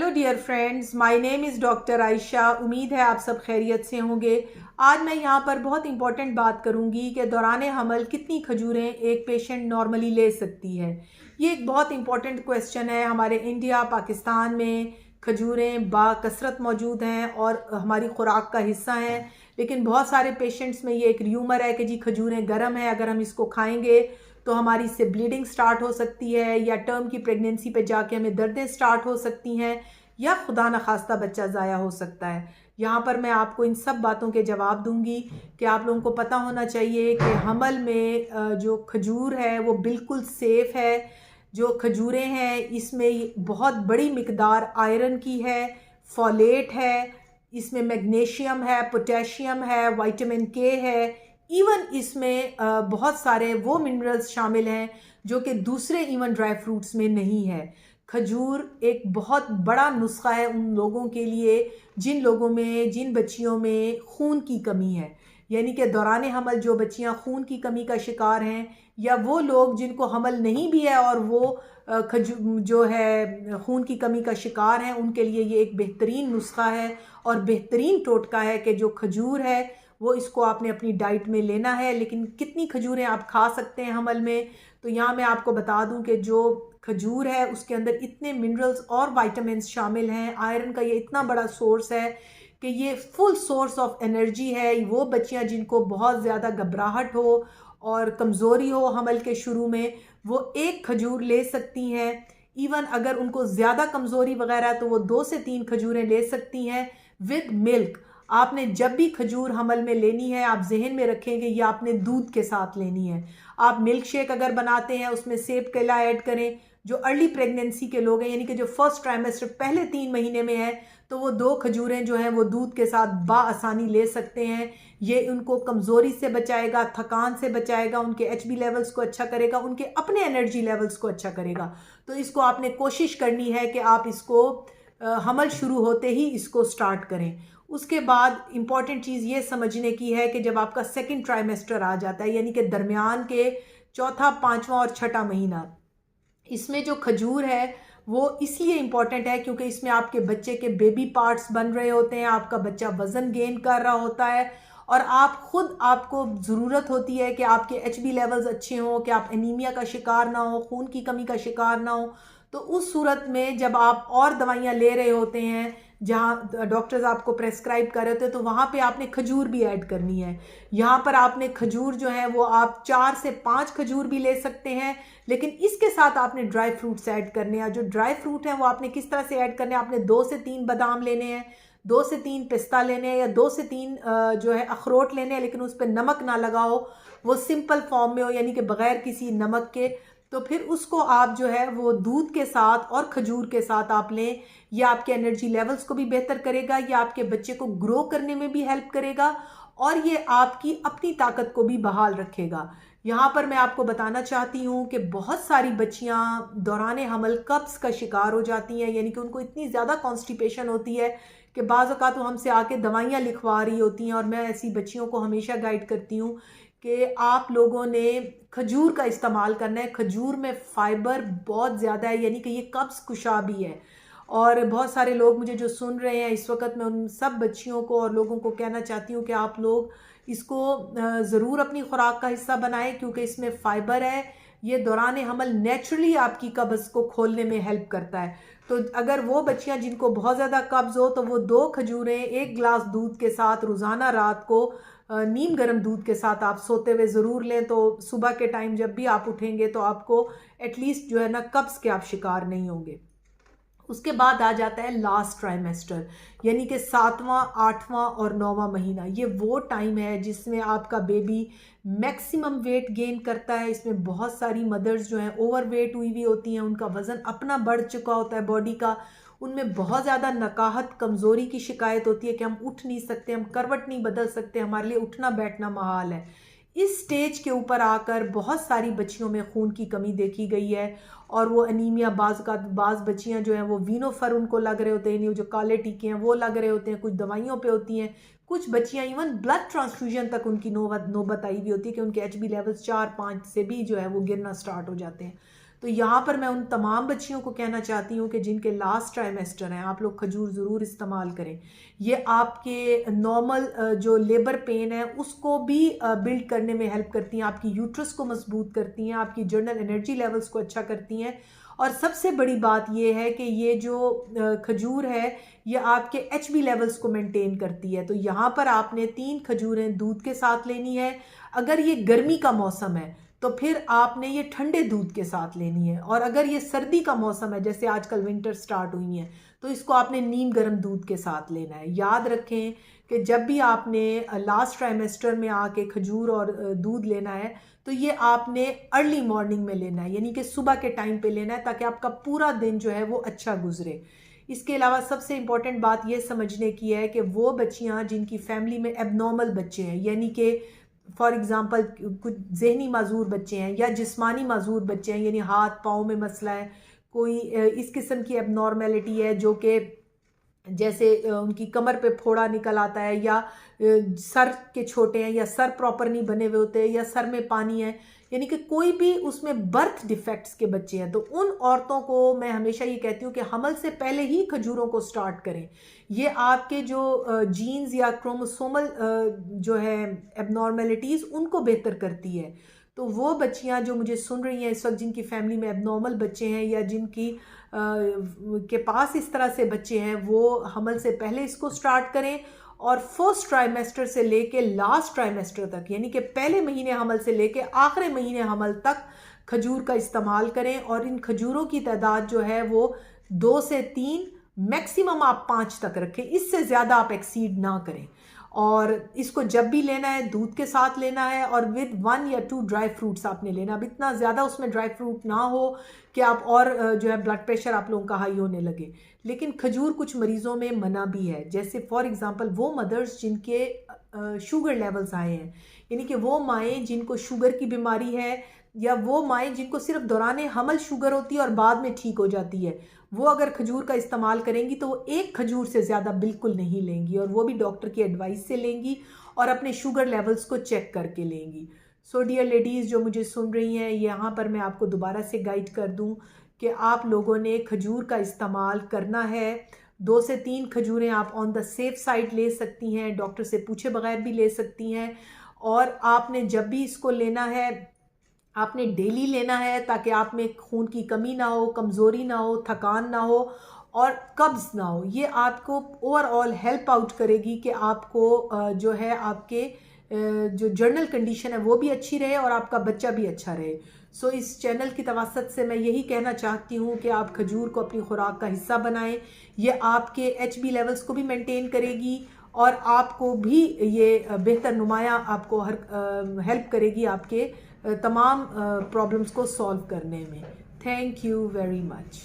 Hello dear friends, my name is doctor Ayesha. उम्मीद है आप सब खैरियत से होंगे। आज मैं यहाँ पर बहुत इंपॉर्टेंट बात करूँगी कि दौरान हमल कितनी खजूरें एक पेशेंट नॉर्मली ले सकती है। ये एक बहुत इंपॉर्टेंट क्वेश्चन है। हमारे इंडिया पाकिस्तान में खजूरें बाकसरत मौजूद हैं और हमारी खुराक का हिस्सा हैं, लेकिन बहुत सारे पेशेंट्स में ये एक र्यूमर है कि जी खजूरें गर्म है, अगर हम इसको खाएंगे तो हमारी इससे ब्लीडिंग स्टार्ट हो सकती है, या टर्म की प्रेगनेंसी पे जाके हमें दर्दें स्टार्ट हो सकती हैं, या खुदा न खास्ता बच्चा ज़ाया हो सकता है। यहाँ पर मैं आपको इन सब बातों के जवाब दूंगी कि आप लोगों को पता होना चाहिए कि हमल में जो खजूर है वो बिल्कुल सेफ़ है। जो खजूरें हैं इसमें बहुत बड़ी मिकदार आयरन की है, फॉलेट है, इसमें मैग्नीशियम है, पोटेशियम है, विटामिन के है। इवन इसमें बहुत सारे वो मिनरल्स शामिल हैं जो कि दूसरे इवन ड्राई फ्रूट्स में नहीं है। खजूर एक बहुत बड़ा नुस्खा है उन लोगों के लिए जिन बच्चियों में खून की कमी है, यानी कि दौरान हमल जो बच्चियां खून की कमी का शिकार हैं, या वो लोग जिनको हमल नहीं भी है और वो जो है खून की कमी का शिकार हैं, उनके लिए ये एक बेहतरीन नुस्खा है और बेहतरीन टोटका है कि जो खजूर है वो इसको आपने अपनी डाइट में लेना है। लेकिन कितनी खजूरें आप खा सकते हैं हमल में, तो यहाँ मैं आपको बता दूं कि जो खजूर है उसके अंदर इतने मिनरल्स और विटामिन्स शामिल हैं, आयरन का ये इतना बड़ा सोर्स है कि ये फुल सोर्स ऑफ एनर्जी है। वो बच्चियाँ जिनको बहुत ज़्यादा घबराहट हो और कमज़ोरी हो हमल के शुरू में, वो एक खजूर ले सकती हैं। इवन अगर उनको ज़्यादा कमज़ोरी वगैरह तो वो 2 से 3 खजूरें ले सकती हैं विद मिल्क। आपने जब भी खजूर हमल में लेनी है, आप जहन में रखेंगे ये आपने दूध के साथ लेनी है। आप मिल्क शेक अगर बनाते हैं उसमें सेब केला ऐड करें। जो अर्ली प्रेगनेंसी के लोग हैं, यानी कि जो फर्स्ट ट्राइमेस्टर पहले 3 महीने में है, तो वो 2 खजूरें जो हैं वो दूध के साथ बाआसानी ले सकते हैं। ये उनको कमज़ोरी से बचाएगा, थकान से बचाएगा, उनके एचबी लेवल्स को अच्छा करेगा, उनके अपने एनर्जी लेवल्स को अच्छा करेगा। तो इसको आपने कोशिश करनी है कि आप इसको हमल शुरू होते ही इसको स्टार्ट करें। उसके बाद इम्पॉर्टेंट चीज़ ये समझने की है कि जब आपका सेकंड ट्राइमेस्टर आ जाता है, यानी कि दरमियान के चौथा, पाँचवा और छठा महीना, इसमें जो खजूर है वो इसलिए इम्पॉर्टेंट है क्योंकि इसमें आपके बच्चे के बेबी पार्ट्स बन रहे होते हैं, आपका बच्चा वज़न गेन कर रहा होता है, और आपको ज़रूरत होती है कि आपके एचबी लेवल्स अच्छे हों, कि आप एनीमिया का शिकार ना हो, खून की कमी का शिकार ना हो। तो उस सूरत में जब आप और दवाइयाँ ले रहे होते हैं जहाँ डॉक्टर्स आपको प्रेस्क्राइब कर रहे होते हैं, तो वहाँ पे आपने खजूर भी ऐड करनी है। यहाँ पर आपने खजूर जो है वो आप 4 से 5 खजूर भी ले सकते हैं, लेकिन इसके साथ आपने ड्राई फ्रूट्स ऐड करने हैं। जो ड्राई फ्रूट हैं वो आपने किस तरह से ऐड करने हैं, आपने 2 से 3 बादाम लेने हैं, 2 से 3 पिस्ता लेने हैं, या 2 से 3 जो है अखरोट लेने हैं, लेकिन उस पर नमक ना लगाओ, वो सिंपल फॉर्म में हो, यानी कि बग़ैर किसी नमक के। तो फिर उसको आप जो है वो दूध के साथ और खजूर के साथ आप लें। यह आपके एनर्जी लेवल्स को भी बेहतर करेगा, यह आपके बच्चे को ग्रो करने में भी हेल्प करेगा, और ये आपकी अपनी ताकत को भी बहाल रखेगा। यहाँ पर मैं आपको बताना चाहती हूँ कि बहुत सारी बच्चियाँ दौरान हमल कब्ज़ का शिकार हो जाती हैं, यानी कि उनको इतनी ज़्यादा कॉन्स्टिपेशन होती है कि बाज़ औक़ात तो हमसे आके दवाइयाँ लिखवा रही होती हैं। और मैं ऐसी बच्चियों को हमेशा गाइड करती हूँ कि आप लोगों ने खजूर का इस्तेमाल करना है। खजूर में फ़ाइबर बहुत ज़्यादा है, यानी कि ये कब्ज़ कुशा भी है। और बहुत सारे लोग मुझे जो सुन रहे हैं इस वक्त, मैं उन सब बच्चियों को और लोगों को कहना चाहती हूँ कि आप लोग इसको ज़रूर अपनी खुराक का हिस्सा बनाएं, क्योंकि इसमें फ़ाइबर है। ये दौरान हमल नेचुरली आपकी कब्ज़ को खोलने में हेल्प करता है। तो अगर वो बच्चियां जिनको बहुत ज़्यादा कब्ज़ हो, तो वो 2 खजूरें 1 गिलास दूध के साथ रोज़ाना रात को नीम गर्म दूध के साथ आप सोते हुए ज़रूर लें। तो सुबह के टाइम जब भी आप उठेंगे तो आपको एटलीस्ट जो है ना कब्ज़ के आप शिकार नहीं होंगे। उसके बाद आ जाता है लास्ट ट्राइमेस्टर, यानी कि 7वां, 8वां और 9वां महीना। ये वो टाइम है जिसमें आपका बेबी मैक्सिमम वेट गेन करता है। इसमें बहुत सारी मदर्स जो हैं ओवर वेट हुई हुई होती हैं, उनका वज़न अपना बढ़ चुका होता है बॉडी का, उनमें बहुत ज़्यादा नकाहत, कमज़ोरी की शिकायत होती है कि हम उठ नहीं सकते, हम करवट नहीं बदल सकते, हमारे लिए उठना बैठना महाल है। इस स्टेज के ऊपर आकर बहुत सारी बच्चियों में खून की कमी देखी गई है, और वो अनीमिया, बाज़ बच्चियां जो हैं वो वीनोफर उनको लग रहे होते हैं, जो काले टीके हैं वो लग रहे होते हैं, कुछ दवाइयों पे होती हैं, कुछ बच्चियां इवन ब्लड ट्रांसफ्यूजन तक उनकी नौबत आई हुई होती है कि उनके एचबी लेवल्स 4-5 से भी जो है वो गिरना स्टार्ट हो जाते हैं। तो यहाँ पर मैं उन तमाम बच्चियों को कहना चाहती हूँ कि जिनके लास्ट ट्राइमेस्टर हैं, आप लोग खजूर ज़रूर इस्तेमाल करें। ये आपके नॉर्मल जो लेबर पेन है उसको भी बिल्ड करने में हेल्प करती हैं, आपकी यूट्रस को मजबूत करती हैं, आपकी जर्नल एनर्जी लेवल्स को अच्छा करती हैं। और सबसे बड़ी बात ये है कि ये जो खजूर है ये आपके HB लेवल्स को मेंटेन करती है। तो यहाँ पर आपने 3 खजूरें दूध के साथ लेनी है। अगर ये गर्मी का मौसम है तो फिर आपने ये ठंडे दूध के साथ लेनी है, और अगर ये सर्दी का मौसम है जैसे आजकल विंटर स्टार्ट हुई है तो इसको आपने नीम गर्म दूध के साथ लेना है। याद रखें कि जब भी आपने लास्ट ट्राइमेस्टर में आके खजूर और दूध लेना है तो ये आपने अर्ली मॉर्निंग में लेना है, यानी कि सुबह के टाइम पे लेना है, ताकि आपका पूरा दिन जो है वो अच्छा गुजरे। इसके अलावा सबसे इम्पॉर्टेंट बात ये समझने की है कि वो बच्चियां जिनकी फैमिली में एबनॉर्मल बच्चे हैं, यानी कि फॉर एग्ज़ाम्पल कुछ जहनी माजूर बच्चे हैं या जिस्मानी माजूर बच्चे हैं, यानी हाथ पाँव में मसला है, कोई इस किस्म की एबनॉर्मेलिटी है जो कि जैसे उनकी कमर पे फोड़ा निकल आता है, या सर के छोटे हैं, या सर प्रॉपर नहीं बने हुए होते, या सर में पानी है, यानी कि कोई भी उसमें बर्थ डिफेक्ट्स के बच्चे हैं, तो उन औरतों को मैं हमेशा ये कहती हूँ कि हमल से पहले ही खजूरों को स्टार्ट करें। ये आपके जो जीन्स या क्रोमोसोमल जो है एबनॉर्मेलिटीज़ उनको बेहतर करती है। तो वो बच्चियां जो मुझे सुन रही हैं इस वक्त, जिनकी फैमिली में एबनॉर्मल बच्चे हैं या जिनकी के पास इस तरह से बच्चे हैं, वो हमल से पहले इसको स्टार्ट करें, और फर्स्ट ट्राइमेस्टर से लेके लास्ट ट्राइमेस्टर तक, यानी कि पहले महीने हमल से लेके आखिरी महीने हमल तक खजूर का इस्तेमाल करें। और इन खजूरों की तादाद जो है वो 2 से 3, मैक्सिमम आप 5 तक रखें, इससे ज़्यादा आप एक्सीड ना करें। और इसको जब भी लेना है दूध के साथ लेना है, और विद 1 या 2 ड्राई फ्रूट्स आपने लेना। अब इतना ज़्यादा उसमें ड्राई फ्रूट ना हो कि आप और जो है ब्लड प्रेशर आप लोगों का हाई होने लगे। लेकिन खजूर कुछ मरीज़ों में मना भी है, जैसे फॉर एग्ज़ाम्पल वो मदर्स जिनके शुगर लेवल्स आए हैं, यानी कि वो माएँ जिनको शुगर की बीमारी है, या वो माएँ जिनको सिर्फ दौरान हमल शुगर होती है और बाद में ठीक हो जाती है, वो अगर खजूर का इस्तेमाल करेंगी तो वो 1 खजूर से ज़्यादा बिल्कुल नहीं लेंगी, और वो भी डॉक्टर की एडवाइस से लेंगी और अपने शुगर लेवल्स को चेक करके लेंगी। सो डियर लेडीज़ जो मुझे सुन रही हैं, यहाँ पर मैं आपको दोबारा से गाइड कर दूँ कि आप लोगों ने खजूर का इस्तेमाल करना है। 2 से 3 खजूरें आप ऑन द सेफ साइड ले सकती हैं, डॉक्टर से पूछे बगैर भी ले सकती हैं। और आपने जब भी इसको लेना है आपने डेली लेना है, ताकि आप में खून की कमी ना हो, कमज़ोरी ना हो, थकान ना हो और कब्ज़ ना हो। ये आपको ओवरऑल हेल्प आउट करेगी कि आपको जो है आपके जो जर्नल कंडीशन है वो भी अच्छी रहे और आपका बच्चा भी अच्छा रहे। सो इस चैनल की तवसत से मैं यही कहना चाहती हूँ कि आप खजूर को अपनी खुराक का हिस्सा बनाएं। ये आपके HB लेवल्स को भी मेंटेन करेगी और आपको भी ये बेहतर नुमाया आपको हेल्प करेगी आपके तमाम प्रॉब्लम्स को सॉल्व करने में। Thank you very much.